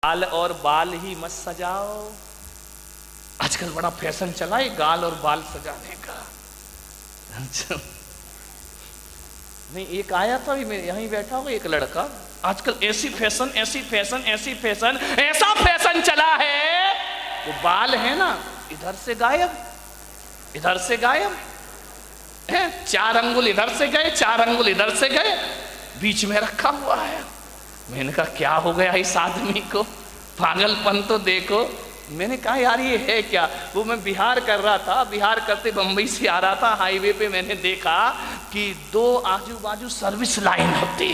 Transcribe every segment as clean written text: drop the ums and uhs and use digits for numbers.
गाल और बाल ही मत सजाओ। आजकल बड़ा फैशन चला है गाल और बाल सजाने का। अच्छा नहीं, एक आया था यहीं बैठा होगा एक लड़का, आजकल ऐसी फैशन ऐसी फैशन ऐसी फैशन ऐसा फैशन चला है, वो बाल है ना इधर से गायब इधर से गायब है, 4 अंगुल इधर से गए 4 अंगुल इधर से गए, बीच में रखा हुआ है। मैंने कहा क्या हो गया इस आदमी को, पागलपन तो देखो। मैंने कहा यार ये है क्या। वो मैं बिहार कर रहा था, बिहार करते बंबई से आ रहा था, हाईवे पे मैंने देखा कि 2 आजू बाजू सर्विस लाइन होती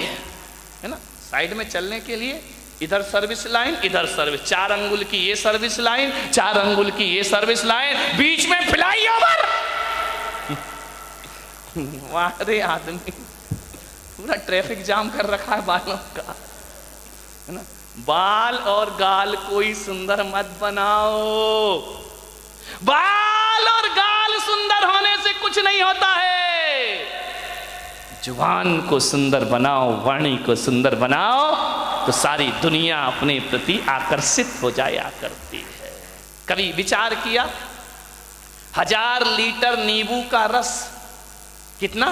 है ना, साइड में चलने के लिए। इधर सर्विस लाइन इधर सर्विस, 4 अंगुल की ये सर्विस लाइन 4 अंगुल की ये सर्विस लाइन, बीच में फ्लाईओवर। वाह आदमी पूरा ट्रैफिक जाम कर रखा है बालों का, है ना। बाल और गाल कोई सुंदर मत बनाओ। बाल और गाल सुंदर होने से कुछ नहीं होता है। जुबान को सुंदर बनाओ, वाणी को सुंदर बनाओ, तो सारी दुनिया अपने प्रति आकर्षित हो जाया करती है। कभी विचार किया 1000 लीटर नींबू का रस कितना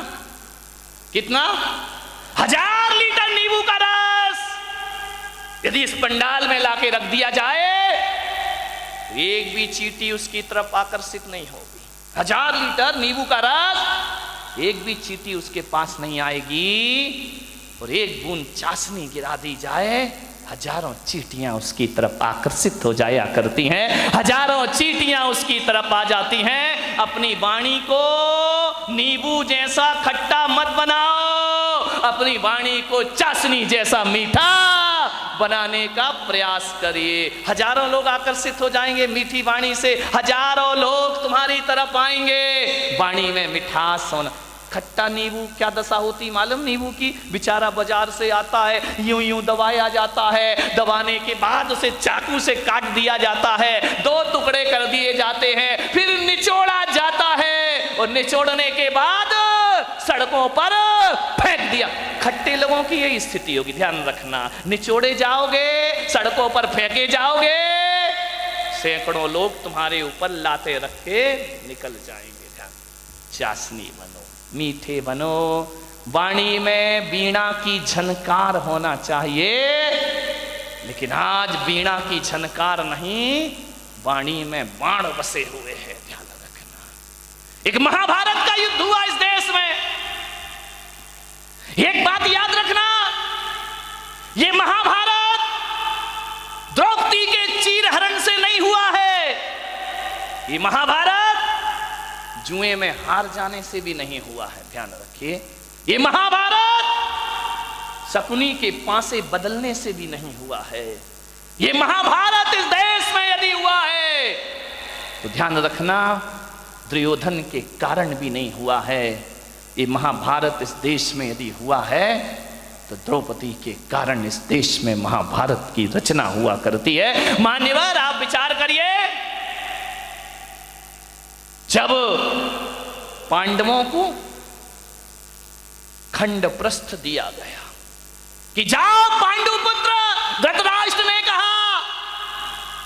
1000 लीटर नींबू का रस यदि इस पंडाल में लाके रख दिया जाए तो एक भी चींटी उसकी तरफ आकर्षित नहीं होगी। 1000 लीटर नींबू का रस, एक भी चींटी उसके पास नहीं आएगी। और एक बूंद चाशनी गिरा दी जाए, हजारों चींटियां उसकी तरफ आकर्षित हो जाया करती हैं, हजारों चींटियां उसकी तरफ आ जाती हैं। अपनी वाणी को नींबू जैसा खट्टा मत बनाओ, अपनी वाणी को चाशनी जैसा मीठा बनाने का प्रयास करिए। हजारों लोग आकर्षित हो जाएंगे मीठी वाणी से, हजारों लोग तुम्हारी तरफ आएंगे। वाणी में मिठास होना। खट्टा नींबू क्या दशा होती मालूम नींबू की, बेचारा बाजार से आता है, यूं यूं दबाया जाता है, दबाने के बाद उसे चाकू से काट दिया जाता है, 2 टुकड़े कर दिए जाते हैं, फिर निचोड़ा जाता है और निचोड़ने के बाद सड़कों पर फेंक दिया। खट्टे लोगों की यही स्थिति होगी, ध्यान रखना। निचोड़े जाओगे, सड़कों पर फेंके जाओगे, सैकड़ों लोग तुम्हारे ऊपर लाते रख के निकल जाएंगे। ध्यान, चाशनी बनो, मीठे बनो, वाणी में वीणा की झनकार होना चाहिए। लेकिन आज वीणा की झनकार नहीं, वाणी में बाण बसे हुए हैं। ध्यान रखना। एक महाभारत का युद्ध हुआ इस देश में। एक बात याद रखना, यह महाभारत द्रौपदी के चीरहरण से नहीं हुआ है, यह महाभारत जुए में हार जाने से भी नहीं हुआ है। ध्यान रखिए, यह महाभारत शकुनी के पासे बदलने से भी नहीं हुआ है। यह महाभारत इस देश में यदि हुआ है तो ध्यान रखना दुर्योधन के कारण भी नहीं हुआ है। ये महाभारत इस देश में यदि हुआ है तो द्रौपदी के कारण इस देश में महाभारत की रचना हुआ करती है। मान्यवर आप विचार करिए, जब पांडवों को खंडप्रस्थ दिया गया कि जाओ पांडुपुत्र, धृतराष्ट्र ने कहा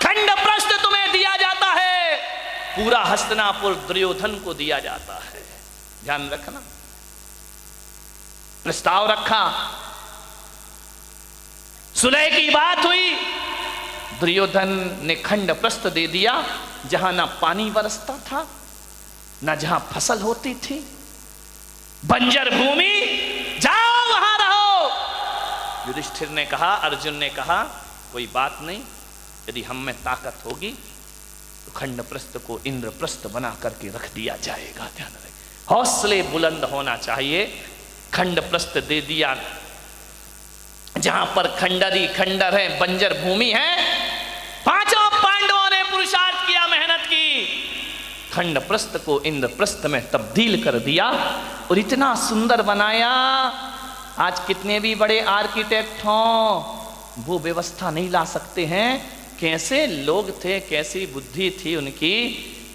खंडप्रस्थ तुम्हें दिया जाता है, पूरा हस्तिनापुर दुर्योधन को दिया जाता है। ध्यान रखना, प्रस्ताव रखा, सुलह की बात हुई, दुर्योधन ने खंडप्रस्थ दे दिया। जहां ना पानी बरसता था, ना जहां फसल होती थी, बंजर भूमि, जाओ वहां रहो। युधिष्ठिर ने कहा, अर्जुन ने कहा कोई बात नहीं, यदि हम में ताकत होगी तो खंडप्रस्थ को इंद्रप्रस्थ बना करके रख दिया जाएगा। ध्यान रखें, हौसले बुलंद होना चाहिए। खंडप्रस्थ दे दिया, जहां पर खंडरी खंडर है, बंजर भूमि है। 5 पांडवों ने पुरुषार्थ किया, मेहनत की, खंडप्रस्थ को इंद्रप्रस्थ में तब्दील कर दिया और इतना सुंदर बनाया। आज कितने भी बड़े आर्किटेक्ट हों, वो व्यवस्था नहीं ला सकते हैं। कैसे लोग थे, कैसी बुद्धि थी उनकी,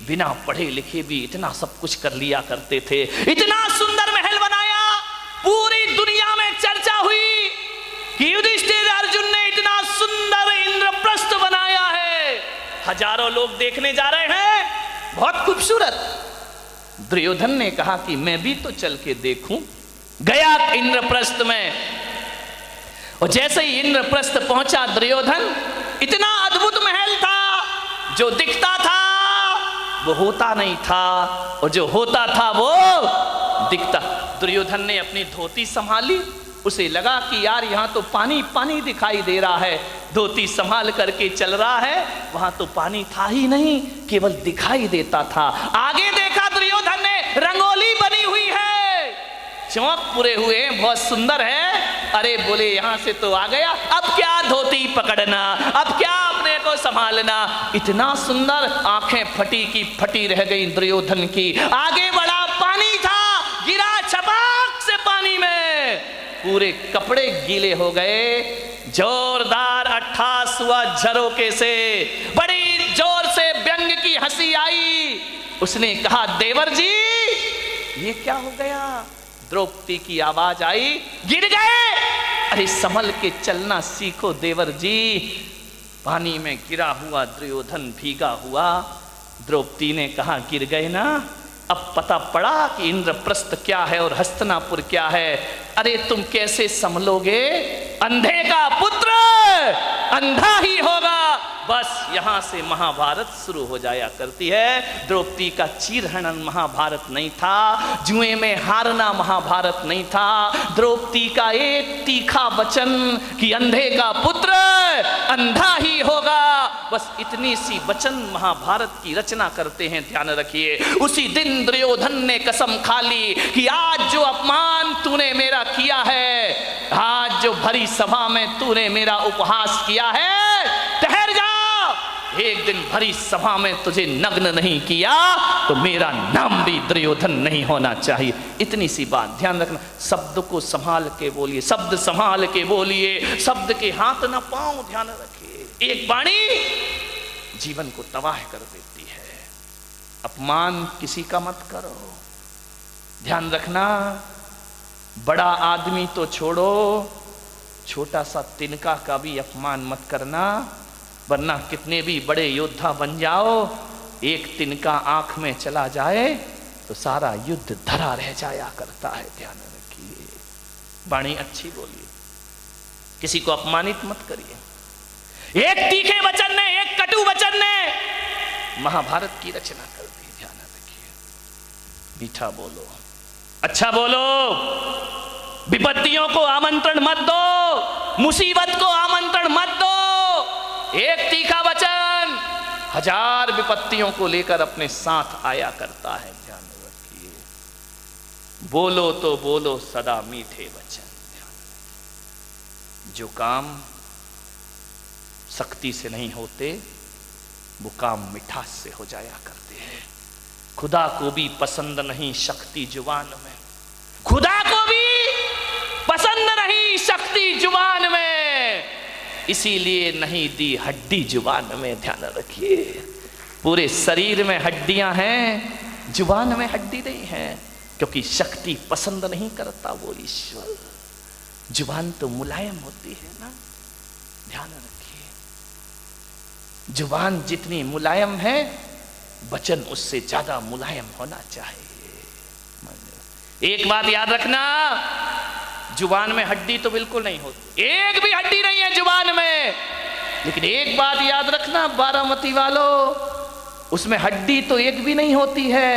बिना पढ़े लिखे भी इतना सब कुछ कर लिया करते थे। इतना सुंदर महल बनाया, पूरी दुनिया में चर्चा हुई कि युधिष्ठिर अर्जुन ने इतना सुंदर इंद्रप्रस्थ हजारों लोग देखने जा रहे हैं, बहुत खूबसूरत। दुर्योधन ने कहा कि मैं भी तो चल के देखूं। गया इंद्रप्रस्थ में, और जैसे ही इंद्रप्रस्थ पहुंचा दुर्योधन, इतना अद्भुत महल था, जो दिखता था वो होता नहीं था, और जो होता था वो दिखता। दुर्योधन ने अपनी धोती संभाली, उसे लगा कि यार यहाँ तो पानी पानी दिखाई दे रहा है। धोती संभाल करके चल रहा है, वहां तो पानी था ही नहीं, केवल दिखाई देता था। आगे देखा दुर्योधन ने, रंगोली बनी हुई है, चौक पूरे हुए हैं, बहुत सुंदर है। अरे बोले यहाँ से तो आ गया, अब क्या धोती पकड़ना, अब क्या अपने को संभालना। इतना सुंदर, आंखें फटी की फटी रह गई दुर्योधन की। आगे बड़ा पानी था, गिरा छपाक से पानी में, पूरे कपड़े गीले हो गए। जोरदार अट्ठास हुआ झरोके से, बड़ी जोर से व्यंग की हंसी आई। उसने कहा, देवर जी ये क्या हो गया। द्रौपदी की आवाज आई, गिर गए। अरे संभल के चलना सीखो देवर जी। पानी में गिरा हुआ दुर्योधन भीगा हुआ। द्रौपदी ने कहा, गिर गए ना, अब पता पड़ा कि इंद्रप्रस्थ क्या है और हस्तिनापुर क्या है। अरे तुम कैसे संभलोगे, अंधे का पुत्र अंधा ही होगा। बस यहां से महाभारत शुरू हो जाया करती है। द्रौपदी का चीरहरण महाभारत नहीं था, जुए में हारना महाभारत नहीं था। द्रौपदी का एक तीखा वचन कि अंधे का पुत्र अंधा ही होगा, बस इतनी सी वचन महाभारत की रचना करते हैं। ध्यान रखिए, उसी दिन दुर्योधन ने कसम खा ली कि आज जो अपमान तूने मेरा किया है, आज जो भरी सभा में तूने मेरा उपहास किया है, ठहर जा, एक दिन भरी सभा में तुझे नग्न नहीं किया तो मेरा नाम भी दुर्योधन नहीं होना चाहिए। इतनी सी बात ध्यान रखना। शब्द को संभाल के बोलिए, शब्द संभाल के बोलिए, शब्द के हाथ ना पांव। ध्यान रखिए, एक वाणी जीवन को तबाह कर देती है। अपमान किसी का मत करो। ध्यान रखना, बड़ा आदमी तो छोड़ो, छोटा सा तिनका का भी अपमान मत करना, वरना कितने भी बड़े योद्धा बन जाओ, एक तिनका आंख में चला जाए तो सारा युद्ध धरा रह जाया करता है। ध्यान रखिए, वाणी अच्छी बोलिए, किसी को अपमानित मत करिए। एक तीखे वचन ने, एक कटु वचन ने महाभारत की रचना कर दी। ध्यान रखिए, मीठा बोलो, अच्छा बोलो, विपत्तियों को आमंत्रण मत दो, मुसीबत को आमंत्रण मत दो। एक तीखा वचन हजार विपत्तियों को लेकर अपने साथ आया करता है। ध्यान रखिए, बोलो तो बोलो सदा मीठे वचन। जो काम सख्ती से नहीं होते वो काम मिठास से हो जाया करते हैं। खुदा को भी पसंद नहीं शक्ति जुबान में, खुदा को भी पसंद नहीं शक्ति जुबान में, इसीलिए नहीं दी हड्डी जुबान में। ध्यान रखिए, पूरे शरीर में हड्डियां हैं, जुबान में हड्डी नहीं है, क्योंकि शक्ति पसंद नहीं करता वो ईश्वर। जुबान तो मुलायम होती है ना। ध्यान रखिए, जुबान जितनी मुलायम है, वचन उससे ज्यादा मुलायम होना चाहिए। एक बात याद रखना, जुबान में हड्डी तो बिल्कुल नहीं होती, एक भी हड्डी नहीं है जुबान में। लेकिन एक बात याद रखना बारामती वालों, उसमें हड्डी तो एक भी नहीं होती है,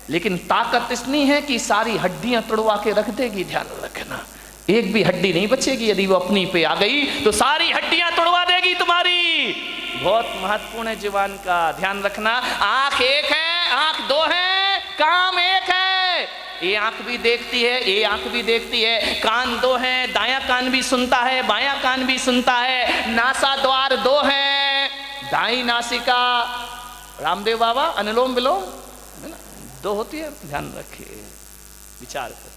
लेकिन ताकत इतनी है कि सारी हड्डियां तोड़वा के रख देगी। ध्यान रखना, एक भी हड्डी नहीं बचेगी। यदि वो अपनी पे आ गई तो सारी हड्डियां तोड़वा देगी तुम्हारी। बहुत महत्वपूर्ण है जुबान का, ध्यान रखना। आंख एक है, आंख दो है, काम एक है। ये आंख भी देखती है, ये आंख भी देखती है। कान दो हैं, दायां कान भी सुनता है, बायां कान भी सुनता है। नासा द्वार दो हैं, दाई नासिका, रामदेव बाबा अनुलोम विलोम है ना, दो होती है। ध्यान रखिए, विचार कर।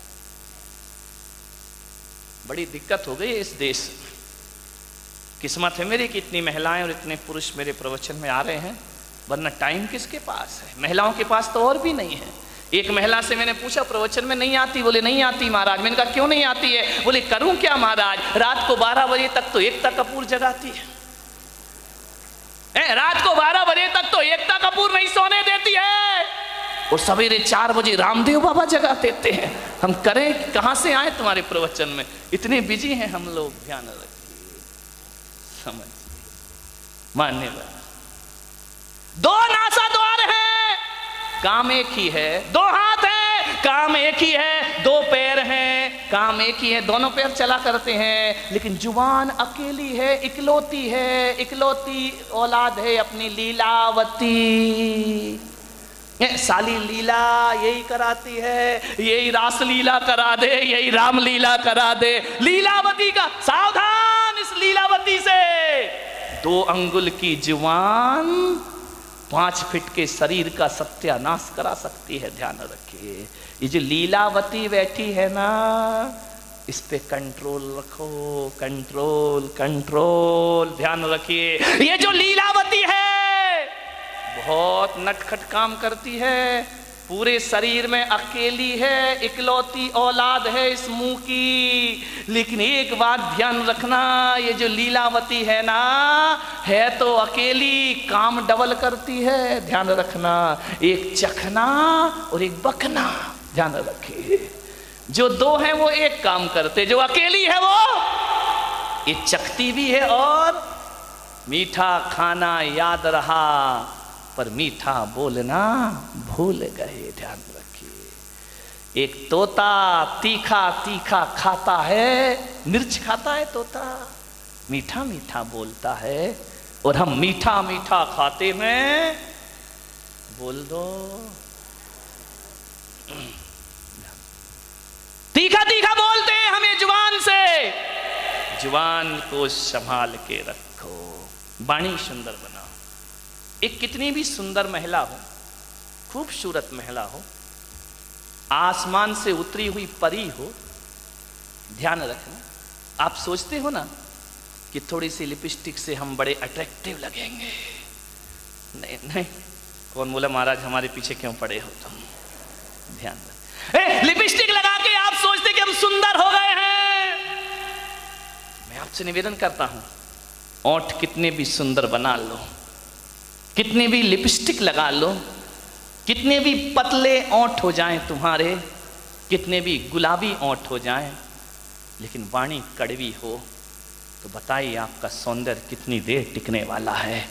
बड़ी दिक्कत हो गई इस देश में। किस्मत है मेरी कि इतनी महिलाएं और इतने पुरुष मेरे प्रवचन में आ रहे हैं, वरना टाइम किसके पास है। महिलाओं के पास तो और भी नहीं है। एक महिला से मैंने पूछा प्रवचन में नहीं आती, बोले नहीं आती महाराज। मैंने कहा क्यों नहीं आती है, बोले करूं क्या महाराज, रात को 12 बजे तक तो एकता कपूर जगाती है। रात को 12 बजे तक तो एकता कपूर नहीं सोने देती है और सवेरे 4 बजे रामदेव बाबा जगा देते हैं। हम करें, कहां से आए तुम्हारे प्रवचन में? इतने बिजी हैं हम लोग। ध्यान रखिए, समझिए, मान्यवर। 2 नासा द्वार है, काम एक ही है। 2 हाथ है, काम एक ही है। 2 पैर हैं, काम एक ही है। दोनों पैर चला करते हैं, लेकिन जुबान अकेली है, इकलौती है। इकलौती औलाद है अपनी लीलावती। साली लीला यही कराती है, यही रास लीला करा दे, यही राम लीला करा दे। लीलावती का सावधान, इस लीलावती से। 2 अंगुल की जुबान 5 फीट के शरीर का सत्यानाश करा सकती है। ध्यान रखिए, ये जो लीलावती बैठी है ना, इस पे कंट्रोल रखो, कंट्रोल कंट्रोल। ध्यान रखिए, ये जो लीलावती है बहुत नटखट काम करती है। पूरे शरीर में अकेली है, इकलौती औलाद है इस मुंह की। लेकिन एक बात ध्यान रखना, ये जो लीलावती है ना, है तो अकेली, काम डबल करती है। ध्यान रखना, एक चखना और एक बकना। ध्यान रखिए, जो 2 हैं वो एक काम करते, जो अकेली है वो ये चखती भी है। और मीठा खाना याद रहा पर मीठा बोलना भूल गए। ध्यान रखिए, एक तोता तीखा तीखा खाता है, मिर्च खाता है तोता, मीठा मीठा बोलता है। और हम मीठा मीठा खाते हैं, बोल दो तीखा तीखा बोलते हैं हमें जुबान से। जुबान को संभाल के रखो, वाणी सुंदर बनाओ। एक कितनी भी सुंदर महिला हो, खूबसूरत महिला हो, आसमान से उतरी हुई परी हो, ध्यान रखना, आप सोचते हो ना कि थोड़ी सी लिपस्टिक से हम बड़े अट्रैक्टिव लगेंगे। नहीं नहीं, कौन बोला महाराज हमारे पीछे क्यों पड़े हो तुम? ध्यान रख, लिपस्टिक लगा के आप सोचते कि हम सुंदर हो गए हैं। मैं आपसे निवेदन करता हूं, ओंठ कितने भी सुंदर बना लो, कितने भी लिपस्टिक लगा लो, कितने भी पतले ओंठ हो जाएं तुम्हारे, कितने भी गुलाबी ओंठ हो जाएं, लेकिन वाणी कड़वी हो तो बताइए आपका सौंदर्य कितनी देर टिकने वाला है?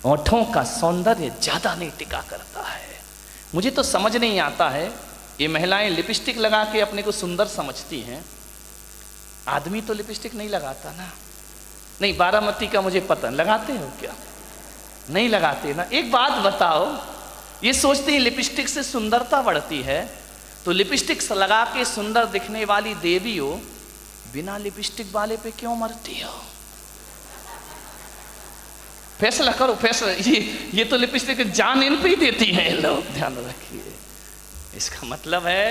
ओंठों का सौंदर्य ज्यादा नहीं टिका करता है। मुझे तो समझ नहीं आता है, ये महिलाएं लिपस्टिक लगा के अपने को सुंदर समझती हैं, आदमी तो लिपस्टिक नहीं लगाता ना। नहीं, बारामती का मुझे पता, लगाते हो क्या? नहीं लगाते ना। एक बात बताओ, ये सोचते हैं लिपस्टिक से सुंदरता बढ़ती है, तो लिपस्टिक लगा के सुंदर दिखने वाली देवी हो, बिना लिपस्टिक वाले पे क्यों मरती हो? फैसला करो, फैसला। ये तो लिपस्टिक जान इन पे ही देती है लोग। ध्यान रखिए, इसका मतलब है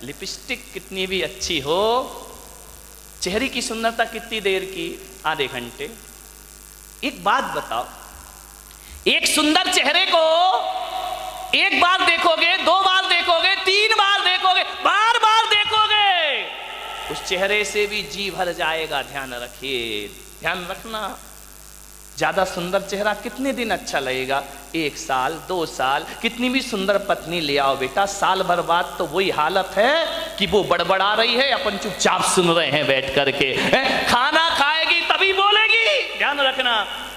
लिपस्टिक कितनी भी अच्छी हो, चेहरे की सुंदरता कितनी देर की? आधे घंटे। एक बात बताओ, एक सुंदर चेहरे को एक बार देखोगे, 2 बार देखोगे, 3 बार देखोगे, बार बार देखोगे, उस चेहरे से भी जी भर जाएगा। ध्यान रखिए, ध्यान रखना, ज्यादा सुंदर चेहरा कितने दिन अच्छा लगेगा? 1 साल, 2 साल। कितनी भी सुंदर पत्नी ले आओ बेटा, साल भर बाद तो वही हालत है कि वो बड़बड़ा रही है, अपन चुपचाप सुन रहे हैं बैठ करके। खाना खाएगी तभी बोलेगी। ध्यान रखना,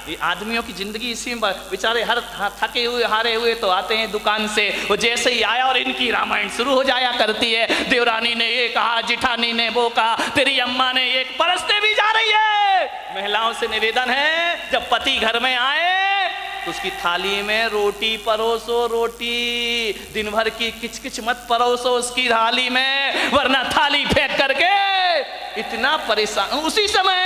ये आदमियों की जिंदगी इसी में, बेचारे हर थके हुए हारे हुए तो आते हैं दुकान से, वो जैसे ही आया और इनकी रामायण शुरू हो जाया करती है। देवरानी ने ये कहा, जिठानी ने वो कहा, तेरी अम्मा ने ये, परसते भी जा रही है। महिलाओं से निवेदन है, जब पति घर में आए तो उसकी थाली में रोटी परोसो, रोटी। दिन भर की किचकिच मत परोसो उसकी थाली में, वरना थाली फेंक करके इतना परेशान। उसी समय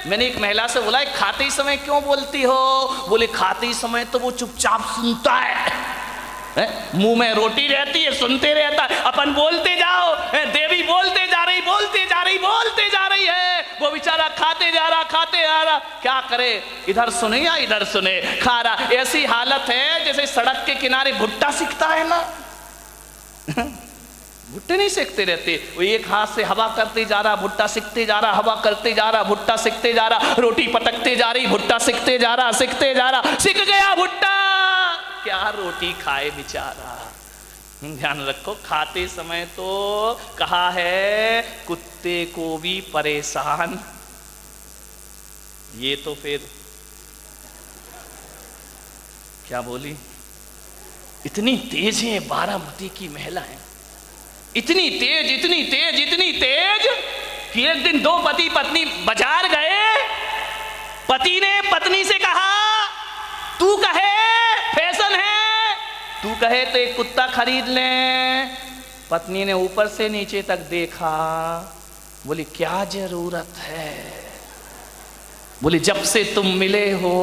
मैंने एक महिला से बोला, खाते ही समय क्यों बोलती हो? बोले खाते ही समय तो वो चुपचाप सुनता है, मुंह में रोटी रहती है, सुनते रहता है, अपन बोलते जाओ, देवी बोलते जा रही, बोलते जा रही, बोलते जा रही है, वो बेचारा खाते जा रहा, खाते जा रहा, क्या करे? इधर सुने या इधर सुने, खा रहा। ऐसी हालत है जैसे सड़क के किनारे भुट्टा सिकता है ना। भुट्टे नहीं सेकते रहते, वो एक हाथ से हवा करते जा रहा, भुट्टा सेकते जा रहा, हवा करते जा रहा, भुट्टा सेकते जा रहा, रोटी पटकते जा रही, भुट्टा सेकते जा रहा, सेकते जा रहा, सिक गया भुट्टा, क्या रोटी खाए बेचारा। ध्यान रखो, खाते समय तो कहा है कुत्ते को भी परेशान, ये तो फिर क्या बोली, इतनी तेज है बारामती की महिलाएं, इतनी तेज इतनी तेज इतनी तेज कि एक दिन दो पति पत्नी बाजार गए, पति ने पत्नी से कहा तू कहे फैशन है, तू कहे तो एक कुत्ता खरीद ले। पत्नी ने ऊपर से नीचे तक देखा, बोली क्या जरूरत है, बोली जब से तुम मिले हो।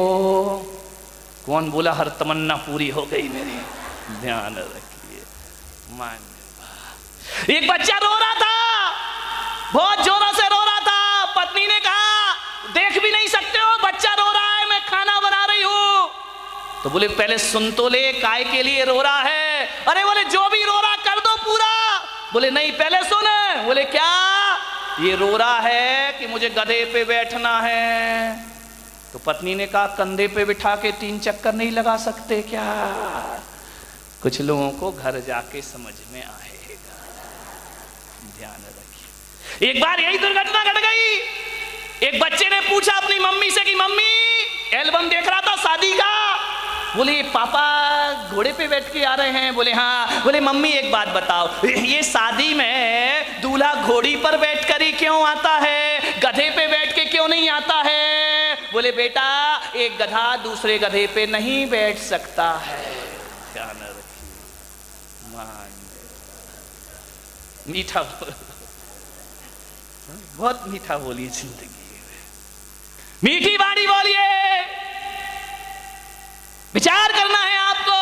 कौन बोला हर तमन्ना पूरी हो गई मेरी, ध्यान रखिए। मान एक बच्चा रो रहा था, बहुत जोरों से रो रहा था, पत्नी ने कहा देख भी नहीं सकते हो बच्चा रो रहा है, मैं खाना बना रही हूं। तो बोले पहले सुन तो ले, काय के लिए रो रहा है। अरे बोले जो भी रो रहा कर दो पूरा। बोले नहीं पहले सुन। बोले क्या, ये रो रहा है कि मुझे गधे पे बैठना है। तो पत्नी ने कहा कंधे पे बिठा के 3 चक्कर नहीं लगा सकते क्या। कुछ लोगों को घर जाके समझ में आएगा, ध्यान रखिए। एक बार यही दुर्घटना घट गई। एक बच्चे ने पूछा अपनी मम्मी से कि मम्मी, एल्बम देख रहा था शादी का, बोले पापा घोड़े पे बैठ के आ रहे हैं। बोले हाँ। बोले मम्मी एक बात बताओ, ये शादी में दूल्हा घोड़ी पर बैठ कर ही क्यों आता है, गधे पे बैठ के क्यों नहीं आता है। बोले बेटा एक गधा दूसरे गधे पे नहीं बैठ सकता है। ध्यान रखिए, मीठा बहुत मीठा बोलिए जिंदगी में, मीठी बाणी बोलिए, विचार करना है आपको,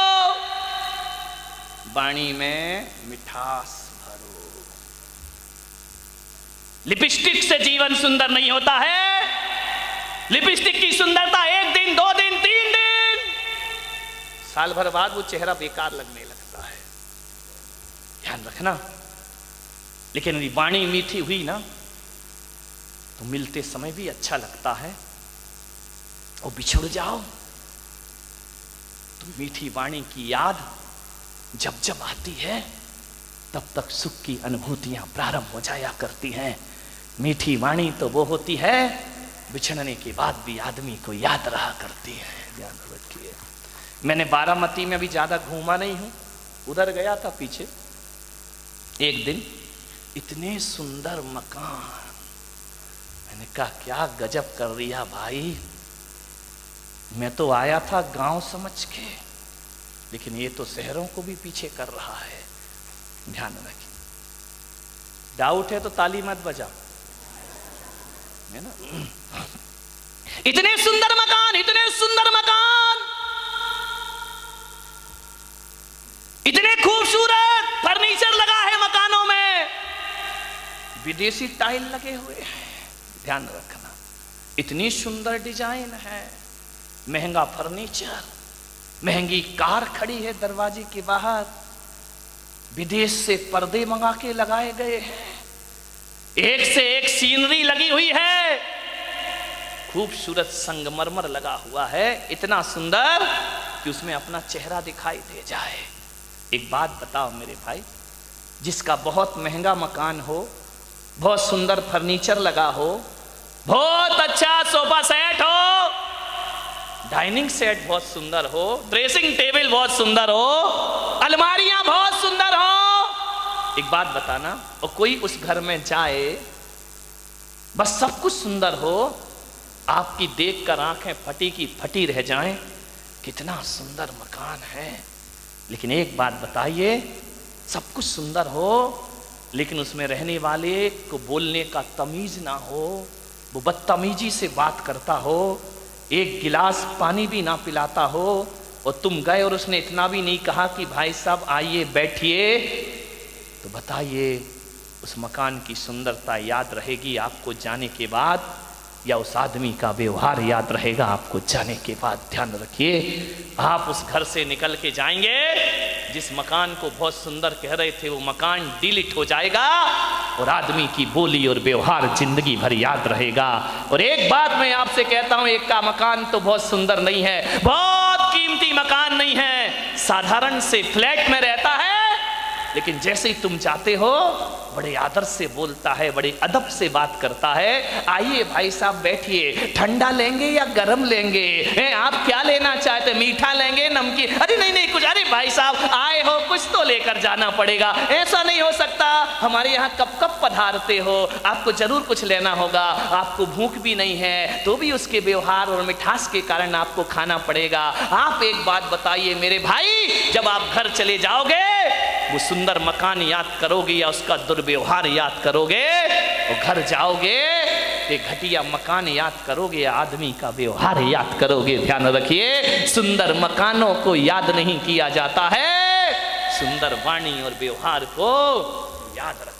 वाणी में मिठास भरो। लिपस्टिक से जीवन सुंदर नहीं होता है। लिपस्टिक की सुंदरता 1 दिन 2 दिन 3 दिन, साल भर बाद वो चेहरा बेकार लगने लगता है, ध्यान रखना। लेकिन यदि वाणी मीठी हुई ना तो मिलते समय भी अच्छा लगता है, और बिछुड़ जाओ तो मीठी वाणी की याद जब जब आती है तब तक सुख की अनुभूतियां प्रारंभ हो जाया करती हैं। मीठी वाणी तो वो होती है बिछड़ने के बाद भी आदमी को याद रहा करती है, ध्यान रखिए। मैंने बारामती में भी ज्यादा घूमा नहीं हूं, उधर गया था पीछे। एक दिन इतने सुंदर मकान, मैंने कहा क्या गजब कर दिया भाई, मैं तो आया था गांव समझ के, लेकिन ये तो शहरों को भी पीछे कर रहा है, ध्यान रखिए। डाउट है तो ताली मत बजाओ, है ना। इतने सुंदर मकान, इतने सुंदर मकान, इतने खूबसूरत फर्नीचर लगा है मकानों में, विदेशी टाइल लगे हुए हैं, ध्यान रखना। इतनी सुंदर डिजाइन है, महंगा फर्नीचर, महंगी कार खड़ी है दरवाजे के बाहर, विदेश से पर्दे मंगा के लगाए गए हैं, एक से एक सीनरी लगी हुई है, खूबसूरत संगमरमर लगा हुआ है, इतना सुंदर कि उसमें अपना चेहरा दिखाई दे जाए। एक बात बताओ मेरे भाई, जिसका बहुत महंगा मकान हो, बहुत सुंदर फर्नीचर लगा हो, बहुत अच्छा सोफा सेट हो, डाइनिंग सेट बहुत सुंदर हो, ड्रेसिंग टेबल बहुत सुंदर हो, अलमारियां बहुत सुंदर हो, एक बात बताना, और कोई उस घर में जाए, बस सब कुछ सुंदर हो, आपकी देखकर आंखें फटी की फटी रह जाएं, कितना सुंदर मकान है। लेकिन एक बात बताइए, सब कुछ सुंदर हो लेकिन उसमें रहने वाले को बोलने का तमीज ना हो, वो बदतमीजी से बात करता हो, एक गिलास पानी भी ना पिलाता हो, और तुम गए और उसने इतना भी नहीं कहा कि भाई साहब आइए बैठिए, तो बताइए उस मकान की सुंदरता याद रहेगी आपको जाने के बाद, या उस आदमी का व्यवहार याद रहेगा आपको जाने के बाद। ध्यान रखिए, आप उस घर से निकल के जाएंगे, जिस मकान को बहुत सुंदर कह रहे थे वो मकान डिलीट हो जाएगा और आदमी की बोली और व्यवहार जिंदगी भर याद रहेगा। और एक बात मैं आपसे कहता हूं, एक का मकान तो बहुत सुंदर नहीं है, बहुत कीमती मकान नहीं है, साधारण से फ्लैट में रहता है, लेकिन जैसे ही तुम जाते हो बड़े आदर से बोलता है, बड़े अदब से बात करता है। आइए भाई साहब बैठिए, ठंडा लेंगे या गरम लेंगे, आप क्या लेना चाहते, मीठा लेंगे नमकीन, अरे नहीं नहीं कुछ, अरे भाई साहब आए हो कुछ तो लेकर जाना पड़ेगा, ऐसा नहीं हो सकता, हमारे यहाँ कब कब पधारते हो, आपको जरूर कुछ लेना होगा, आपको भूख भी नहीं है तो भी उसके व्यवहार और मिठास के कारण आपको खाना पड़ेगा। आप एक बात बताइए मेरे भाई, जब आप घर चले जाओगे वो सुंदर मकान याद करोगे या उसका दुर्व्यवहार याद करोगे? वो घर जाओगे ये घटिया मकान याद करोगे या आदमी का व्यवहार याद करोगे? ध्यान रखिए, सुंदर मकानों को याद नहीं किया जाता है, सुंदर वाणी और व्यवहार को याद रखिए।